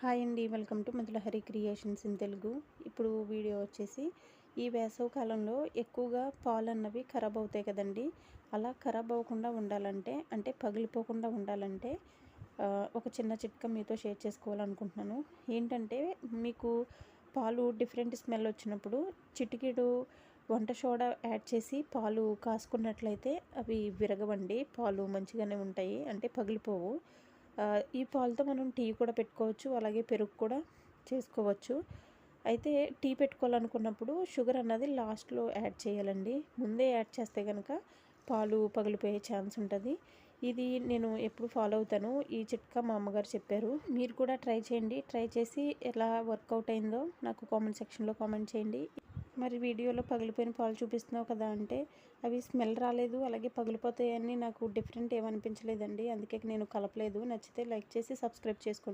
Hi అండి, welcome to Madhulahari creations in Telugu. ఇప్పుడు video వచ్చేసి ఈ వేసవి కాలంలో ఎక్కువగా పాలు అన్నవి ఖరాబ్ అవుతాయి కదండి. అలా ఖరాబ్ అవ్వకుండా ఉండాలంటే, అంటే పగిలిపోకుండా ఉండాలంటే ఒక చిన్న చిట్కా మీతో షేర్ చేసుకోవాలనుకుంటున్నాను. ఏంటంటే, మీకు పాలు డిఫరెంట్ స్మెల్ వచ్చినప్పుడు చిటికెడు వంట సోడా యాడ్ చేసి పాలు కాసుకున్నట్లయితే అవి విరగవండి, పాలు మంచిగానే ఉంటాయి, అంటే పగిలిపోవు. ఈ పాలతో మనం టీ కూడా పెట్టుకోవచ్చు, అలాగే పెరుగు కూడా చేసుకోవచ్చు. అయితే టీ పెట్టుకోవాలనుకున్నప్పుడు షుగర్ అన్నది లాస్ట్లో యాడ్ చేయాలండి. ముందే యాడ్ చేస్తే కనుక పాలు పగిలిపోయే ఛాన్స్ ఉంటుంది. ఇది నేను ఎప్పుడు ఫాలో అవుతాను. ఈ చిట్కా మా అమ్మగారు చెప్పారు. మీరు కూడా ట్రై చేయండి. ట్రై చేసి ఎలా వర్కౌట్ అయిందో నాకు కామెంట్ సెక్షన్లో కామెంట్ చేయండి. మరి వీడియోలో పగిలిపోయిన పాలు చూపిస్తున్నావు కదా అంటే, అవి స్మెల్ రాలేదు, అలాగే పగిలిపోతాయని నాకు డిఫరెంట్ ఏమనిపించలేదండి. అందుకే నేను కలపలేదు. నచ్చితే లైక్ చేసి సబ్స్క్రైబ్ చేసుకోండి.